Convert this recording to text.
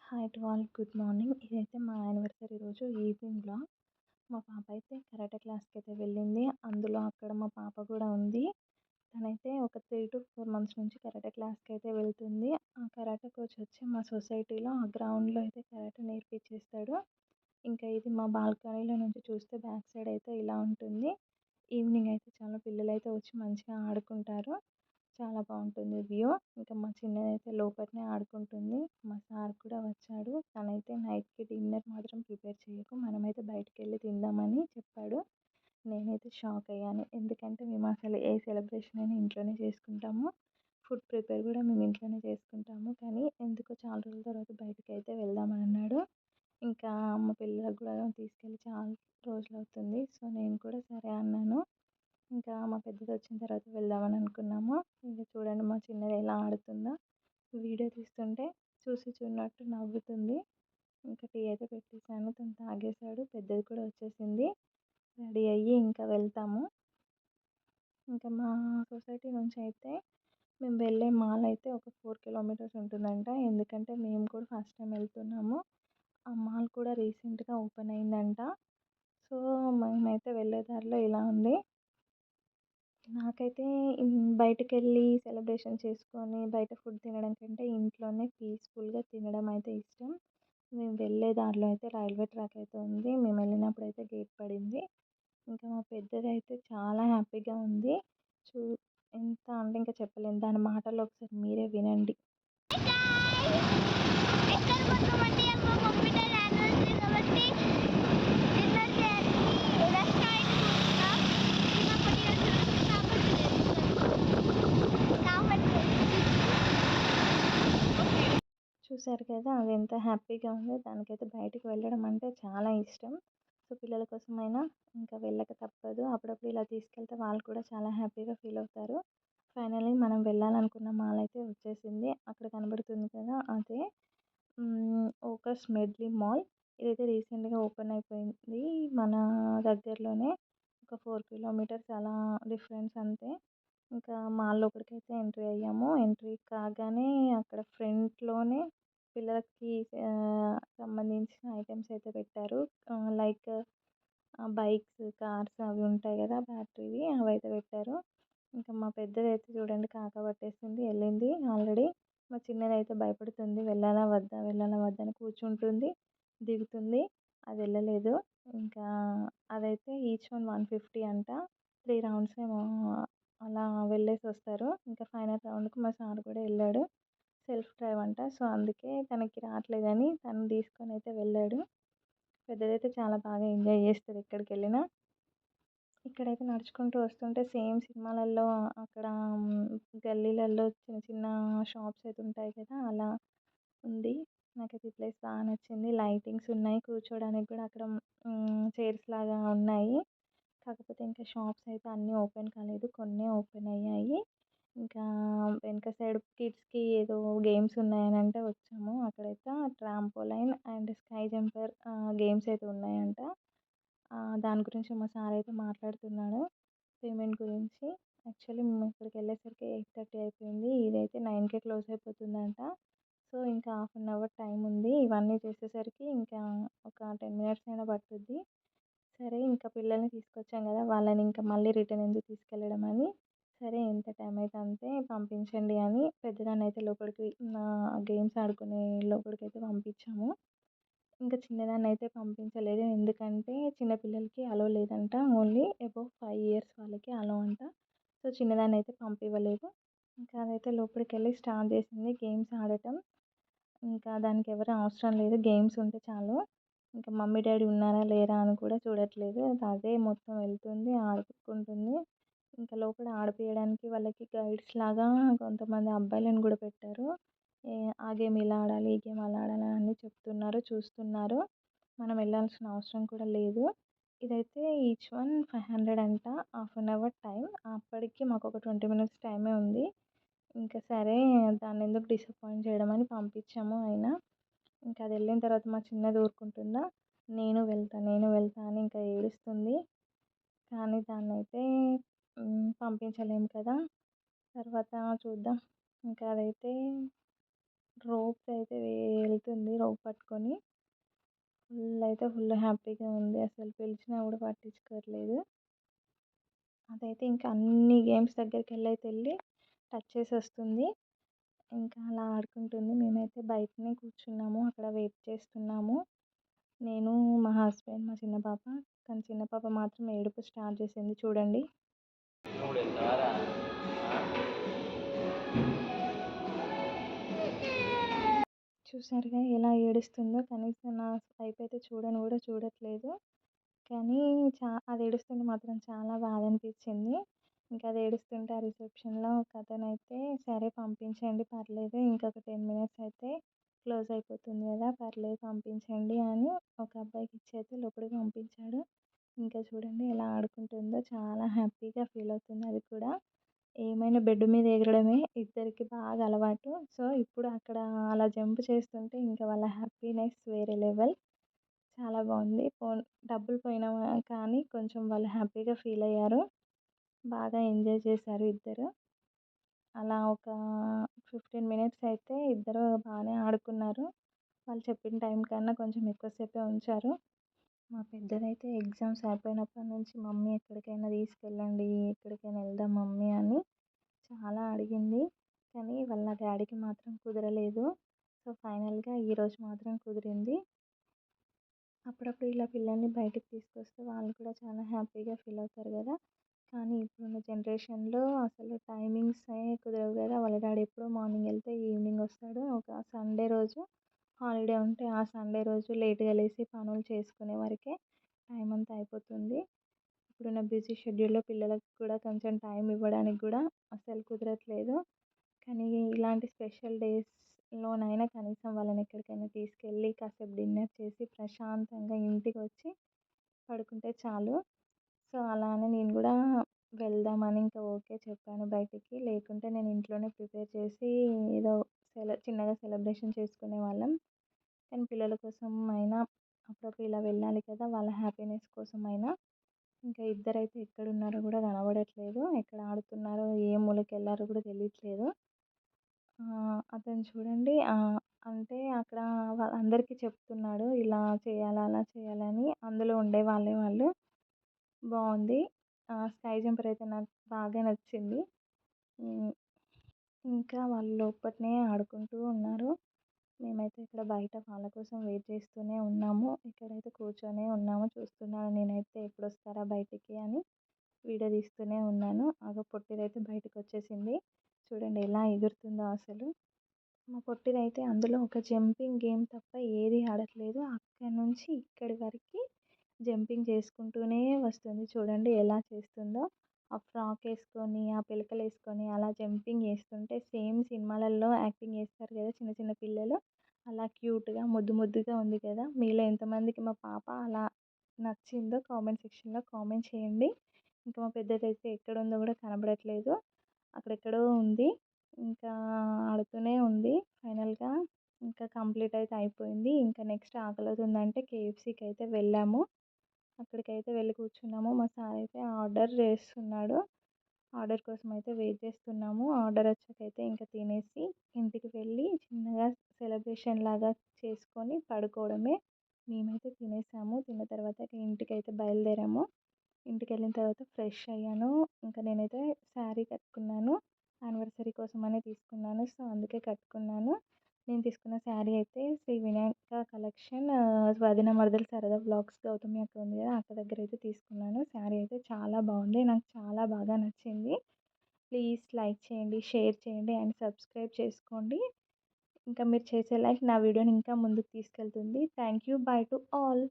Hi to all, good morning. ఇదైతే మా anniversary రోజు ఈవినింగ్ వ్లాగ్. మా పాప అయితే కరాటే క్లాస్కి అయితే వెళ్ళింది. అందులో అక్కడ మా పాప కూడా ఉంది. తనైతే ఒక 3 to 4 మంత్స్ నుంచి కరాటే క్లాస్కి అయితే వెళ్తుంది. ఆ కరాటే కోచ్ వచ్చి మా సొసైటీలో ఆ గ్రౌండ్లో అయితే కరాటే నేర్పించేస్తాడు. ఇంకా ఇది మా బాల్కనీలో నుంచి చూస్తే బ్యాక్ సైడ్ అయితే ఇలా ఉంటుంది. ఈవినింగ్ అయితే చాలా పిల్లలైతే వచ్చి మంచిగా ఆడుకుంటారు. చాలా బాగుంటుంది వ్యూ. ఇంకా మా చిన్నదైతే లోపలనే ఆడుకుంటుంది. మా సార్ కూడా వచ్చాడు. తనైతే నైట్కి డిన్నర్ మాత్రం ప్రిపేర్ చేయకు, మనమైతే బయటికి వెళ్ళి తిందామని చెప్పాడు. నేనైతే షాక్ అయ్యాను. ఎందుకంటే మేము అసలు ఏ సెలబ్రేషన్ అయినా ఇంట్లోనే చేసుకుంటాము. ఫుడ్ ప్రిపేర్ కూడా మేము ఇంట్లోనే చేసుకుంటాము. కానీ ఎందుకో చాలా రోజుల తర్వాత బయటికి అయితే వెళ్దామని అన్నాడు. ఇంకా మా పిల్లలకు కూడా తీసుకెళ్ళి చాలా రోజులు అవుతుంది. సో నేను కూడా సరే అన్నాను. ఇంకా మా పెద్దది వచ్చిన తర్వాత వెళ్దామని అనుకున్నాము. ఇంకా చూడండి మా చిన్నది ఎలా ఆడుతుందో. వీడియో తీస్తుంటే చూసి చూడనట్టు నవ్వుతుంది. ఇంకా టీ అయితే పెట్టేసాను, తను తాగేశాడు. పెద్దది కూడా వచ్చేసింది. రెడీ అయ్యి ఇంకా వెళ్తాము. ఇంకా మా సొసైటీ నుంచి అయితే మేము వెళ్ళే మాల్ అయితే ఒక 4 kilometers ఉంటుందంట. ఎందుకంటే మేము కూడా ఫస్ట్ టైం వెళ్తున్నాము. ఆ మాల్ కూడా రీసెంట్గా ఓపెన్ అయిందంట. సో మేమైతే వెళ్ళే దారిలో ఇలా ఉంది. నాకైతే బయటకెళ్ళి సెలబ్రేషన్ చేసుకొని బయట ఫుడ్ తినడం కంటే ఇంట్లోనే పీస్ఫుల్గా తినడం అయితే ఇష్టం. మేము వెళ్ళే దారిలో అయితే రైల్వే ట్రాక్ అయితే ఉంది. మేము వెళ్ళినప్పుడు అయితే గేట్ పడింది. ఇంకా మా పెద్దదైతే చాలా హ్యాపీగా ఉంది. చూ ఎంత అంటే ఇంకా చెప్పలేను. దాని మాటల్లో ఒకసారి మీరే వినండి. ఎక్కడ పోతామంటే మా మమ్మీ డాడీ యానివర్సరీ కాబట్టి డిన్నర్ చేయడానికి రెస్టారెంట్ చూస్తున్నాం. కాబట్టి చూసారు కదా అది ఎంత హ్యాపీగా ఉందో. దానికైతే బయటికి వెళ్ళడం అంటే చాలా ఇష్టం. సో పిల్లల కోసమైనా ఇంకా వెళ్ళక తప్పదు. అప్పుడప్పుడు ఇలా తీసుకెళ్తే వాళ్ళు కూడా చాలా హ్యాపీగా ఫీల్ అవుతారు. ఫైనల్లీ మనం వెళ్ళాలనుకున్న మాల్ అయితే వచ్చేసింది. అక్కడ కనబడుతుంది కదా అదే ఓకస్ మెడ్లీ మాల్. ఇదైతే రీసెంట్గా ఓపెన్ అయిపోయింది మన దగ్గరలోనే. ఒక 4 kilometers అలా డిఫరెన్స్ అంతే. ఇంకా మాల్ లోపలికైతే ఎంట్రీ అయ్యాము. ఎంట్రీ కాగానే అక్కడ ఫ్రంట్లోనే పిల్లలకి సంబంధించిన ఐటమ్స్ అయితే పెట్టారు. లైక్ బైక్స్, కార్స్ అవి ఉంటాయి కదా బ్యాటరీవి, అవైతే పెట్టారు. ఇంకా మా పెద్దదైతే చూడండి కాకా పట్టేసింది, వెళ్ళింది ఆల్రెడీ. మా చిన్నదైతే భయపడుతుంది, వెళ్ళాలా వద్దా వెళ్ళాలా వద్దా అని కూర్చుంటుంది, దిగుతుంది. అది వెళ్ళలేదు. ఇంకా అదైతే ఈచ్ వన్ 150 అంట. 3 rounds ఏమో అలా వెళ్ళేసి వస్తారు. ఇంకా ఫైనల్ రౌండ్కి మా సార్ కూడా వెళ్ళాడు. సెల్ఫ్ డ్రైవ్ అంట. సో అందుకే తనకి రావట్లేదని తను తీసుకొని అయితే వెళ్ళాడు. పెద్దదైతే చాలా బాగా ఎంజాయ్ చేస్తుంది ఎక్కడికి వెళ్ళినా. ఇక్కడైతే నడుచుకుంటూ వస్తుంటే సేమ్ సినిమాలలో అక్కడ గల్లీలలో చిన్న చిన్న షాప్స్ అయితే ఉంటాయి కదా, అలా ఉంది. నాకైతే ఈ ప్లేస్ బాగా నచ్చింది. లైటింగ్స్ ఉన్నాయి, కూర్చోడానికి కూడా అక్కడ చైర్స్ లాగా ఉన్నాయి. కాకపోతే ఇంకా షాప్స్ అయితే అన్నీ ఓపెన్ కాలేదు, కొన్నే ఓపెన్ అయ్యాయి. ఇంకా వెనక సైడ్ కిడ్స్కి ఏదో గేమ్స్ ఉన్నాయని అంటే వచ్చాము. అక్కడైతే trampoline and sky jumper games అయితే ఉన్నాయంట. దాని గురించి మా సార్ అయితే మాట్లాడుతున్నాడు, పేమెంట్ గురించి. యాక్చువల్లీ మేము ఇక్కడికి వెళ్ళేసరికి 8:30 అయిపోయింది. ఇదైతే 9కే క్లోజ్ అయిపోతుందంట. సో ఇంకా 1/2 hour టైం ఉంది. ఇవన్నీ చేసేసరికి ఇంకా ఒక 10 minutes అయినా పట్టుద్ది. సరే ఇంకా పిల్లల్ని తీసుకొచ్చాం కదా, వాళ్ళని ఇంకా మళ్ళీ రిటర్న్ ఎందుకు తీసుకెళ్ళడం అని, సరే ఎంత టైం అయితే అంతే పంపించండి అని పెద్దదాన్ని అయితే లోపలికి గేమ్స్ ఆడుకునే లోపలికైతే పంపించాము. ఇంకా చిన్నదాన్ని అయితే పంపించలేదు. ఎందుకంటే చిన్నపిల్లలకి అలో లేదంట. ఓన్లీ అబోవ్ 5 years వాళ్ళకి అలో అంట. సో చిన్నదాన్ని అయితే పంపివ్వలేదు. ఇంకా అదైతే లోపలికి వెళ్ళి స్టార్ట్ చేసింది గేమ్స్ ఆడటం. ఇంకా దానికి ఎవరు అవసరం లేదు, గేమ్స్ ఉంటే చాలు. ఇంకా మమ్మీ డాడీ ఉన్నారా లేరా అని కూడా చూడట్లేదు. అదే మొత్తం వెళ్తుంది, ఆడుకుంటుంది. ఇంకా లోపల ఆడిపియడానికి వాళ్ళకి గైడ్స్ లాగా కొంతమంది అబ్బాయిలను కూడా పెట్టారు. ఆ గేమ్ ఇలా ఆడాలి, ఈ గేమ్ అలా ఆడాలి అని చెప్తున్నారు, చూస్తున్నారు. మనం వెళ్ళాల్సిన అవసరం కూడా లేదు. ఇదైతే ఈచ్ వన్ 500 అంట. 1/2 hour టైం. అప్పటికి మాకు ఒక 20 minutes టైమే ఉంది. ఇంకా సరే దాన్ని ఎందుకు డిసప్పాయింట్ చేయడం అని పంపించాము. అయినా ఇంకా అది వెళ్ళిన తర్వాత మా చిన్నది ఊరుకుంటుందా, నేను వెళ్తా నేను వెళ్తా అని ఇంకా ఏడుస్తుంది. కానీ దాన్నైతే పంపించలేము కదా. తర్వాత చూద్దాం. ఇంకా అదైతే రోప్ అయితే వెళ్తుంది రోప్ పట్టుకొని. ఫుల్ హ్యాపీగా ఉంది. అసలు పిలిచినా కూడా పట్టించుకోవట్లేదు. అదైతే ఇంకా అన్ని గేమ్స్ దగ్గరికెళ్ళైతే వెళ్ళి టచ్ చేసొస్తుంది. ఇంకా అలా ఆడుకుంటుంది. మేమైతే బయటనే కూర్చున్నాము. అక్కడ వెయిట్ చేస్తున్నాము. నేను, మా హస్బెండ్, మా చిన్న పాప. కానీ చిన్న పాప మాత్రం ఏడుపు స్టార్ట్ చేసింది చూడండి. చూసారుగా ఎలా ఏడుస్తుందో. కనీసం నా వైపు అయితే చూడను కూడా చూడట్లేదు. కానీ అది ఏడుస్తుంటే మాత్రం చాలా బాధ అనిపించింది. ఇంకా అది ఏడుస్తుంటే ఆ రిసెప్షన్‌లో ఒకతనైతే సరే పంపించండి పర్లేదు. ఇంకొక 10 మినిట్స్ అయితే క్లోజ్ అయిపోతుంది కదా! పర్లేదు పంపించండి అని ఒక అబ్బాయికి ఇచ్చి అయితే లోపలికి పంపించాడు. ఇంకా చూడండి ఎలా ఆడుకుంటుందో. చాలా హ్యాపీగా ఫీల్ అవుతుంది అది కూడా. ఏమైనా బెడ్ మీద ఎగరడమే ఇద్దరికి బాగా అలవాటు. సో, ఇప్పుడు అక్కడ అలా జంప్ చేస్తుంటే ఇంకా వాళ్ళ హ్యాపీనెస్ వేరే లెవెల్. చాలా బాగుంది. డబ్బులు పోయినా కానీ కొంచెం వాళ్ళు హ్యాపీగా ఫీల్ అయ్యారు. బాగా ఎంజాయ్ చేశారు ఇద్దరు. అలా ఒక 15 మినిట్స్ అయితే ఇద్దరు బాగానే ఆడుకున్నారు. వాళ్ళు చెప్పిన టైం కన్నా కొంచెం ఎక్కువ సేపే ఉంచారు. మా పెద్దదైతే ఎగ్జామ్స్ అయిపోయినప్పటి నుంచి మమ్మీ ఎక్కడికైనా తీసుకెళ్ళండి, ఎక్కడికైనా వెళ్దాం మమ్మీ అని చాలా అడిగింది. కానీ వాళ్ళ డాడీకి మాత్రం కుదరలేదు. సో, ఫైనల్‌గా ఈరోజు మాత్రం కుదిరింది. అప్పుడప్పుడు ఇలా పిల్లల్ని బయటికి తీసుకొస్తే వాళ్ళు కూడా చాలా హ్యాపీగా ఫీల్ అవుతారు కదా! కానీ ఇప్పుడున్న జనరేషన్‌లో అసలు టైమింగ్సే కుదరవు కదా! వాళ్ళ డాడీ ఎప్పుడో మార్నింగ్ వెళ్తే ఈవినింగ్ వస్తాడు. ఒక సండే రోజు హాలిడే ఉంటే ఆ సండే రోజు లేట్‌గా లేసి పనులు చేసుకునే వరకే టైం అంతా అయిపోతుంది. ఇప్పుడున్న బిజీ షెడ్యూల్‌లో పిల్లలకు కూడా కొంచెం టైం ఇవ్వడానికి కూడా అస్సలు కుదరట్లేదు. కానీ ఇలాంటి స్పెషల్ డేస్‌లోనైనా కనీసం వాళ్ళని ఎక్కడికైనా తీసుకెళ్ళి కాసేపు డిన్నర్ చేసి ప్రశాంతంగా ఇంటికి వచ్చి పడుకుంటే చాలు. సో, అలా అని నేను కూడా వెళ్దామని ఇంకా ఓకే చెప్పాను బయటికి. లేకుంటే నేను ఇంట్లోనే ప్రిపేర్ చేసి ఏదో చిన్నగా సెలబ్రేషన్ చేసుకునేవాళ్ళం. కానీ పిల్లల కోసం అయినా అప్పుడప్పుడు ఇలా వెళ్ళాలి కదా! వాళ్ళ హ్యాపీనెస్ కోసమైనా. ఇంకా ఇద్దరైతే ఎక్కడున్నారో కూడా కనబడట్లేదు. ఎక్కడ ఆడుతున్నారో, ఏ మూలకెళ్లారో కూడా తెలియట్లేదు. అతను చూడండి అంటే అక్కడ అందరికీ చెప్తున్నాడు. ఇలా చేయాలి, అలా చేయాలని. అందులో ఉండే వాళ్ళే వాళ్ళు. బావుంది. స్కై జంపర్ అయితే నాకు బాగా నచ్చింది. హ్మ్. ఇంకా వాళ్ళు లోపటనే ఆడుకుంటూ ఉన్నారు. మేమైతే ఇక్కడ బయట వాళ్ళ కోసం వెయిట్ చేస్తూనే ఉన్నాము. ఇక్కడైతే కూర్చొనే ఉన్నాము. చూస్తున్నాను నేనైతే ఎప్పుడొస్తారా బయటికి అని వీడియో తీస్తూనే ఉన్నాను. పొట్టిదైతే బయటకొచ్చేసింది. చూడండి ఎలా ఎగురుతుందో అసలు. మా పొట్టిదైతే అందులో ఒక జంపింగ్ గేమ్ తప్ప ఏది ఆడట్లేదు. అక్కడి నుంచి ఇక్కడి వరకి జంపింగ్ చేసుకుంటూనే వస్తుంది. చూడండి ఎలా చేస్తుందో. ఆ ఫ్రాక్ ఏసుకొని, ఆ పిలకలేసుకొని అలా జంపింగ్ ఏస్తుంటే సేమ్ సినిమాలలో యాక్టింగ్ చేస్తారు కదా చిన్న చిన్న పిల్లలు. అలా క్యూట్‌గా ముద్దుగా ఉంది కదా! మీలో ఎంతమందికి మా పాప అలా నచ్చిందో కామెంట్ సెక్షన్‌లో కామెంట్ చేయండి. ఇంకా మా పెద్దదైతే ఎక్కడుందో కూడా కనబడట్లేదు. అక్కడెక్కడో ఉంది. ఇంకా ఆడుతూనే ఉంది. ఫైనల్‌గా ఇంకా కంప్లీట్ అయితే అయిపోయింది. ఇంకా నెక్స్ట్ ఆకలవుతుందంటే కేఎఫ్‌సీకి అయితే వెళ్ళాము. అక్కడికైతే వెళ్ళి కూర్చున్నాము. మా సార్ అయితే ఆర్డర్ చేస్తున్నాడు. ఆర్డర్ కోసం అయితే వెయిట్ చేస్తున్నాము. ఆర్డర్ వచ్చాకైతే ఇంకా తినేసి ఇంటికి వెళ్ళి చిన్నగా సెలబ్రేషన్ లాగా చేసుకొని పడుకోవడమే. మేమైతే తినేసాము. తిన్న తర్వాత ఇంటికైతే బయలుదేరాము. ఇంటికెళ్ళిన తర్వాత ఫ్రెష్ అయ్యాను. ఇంకా నేనైతే శారీ కట్టుకున్నాను. యానివర్సరీ కోసమనే తీసుకున్నాను. సో, అందుకే కట్టుకున్నాను. నేను తీసుకున్న శారీ అయితే శ్రీ వినాయక కలెక్షన్ వదిన మరదల సరదా వ్లాగ్స్ గౌతమి అక్క ఉంది కదా! అక్క దగ్గర అయితే తీసుకున్నాను. శారీ అయితే చాలా బాగుంది. నాకు చాలా బాగా నచ్చింది. ప్లీజ్ లైక్ చేయండి, షేర్ చేయండి అండ్ సబ్స్క్రైబ్ చేసుకోండి. ఇంకా మీరు చేసే లైక్ నా వీడియోని ఇంకా ముందుకు తీసుకెళ్తుంది. Thank you. By to all.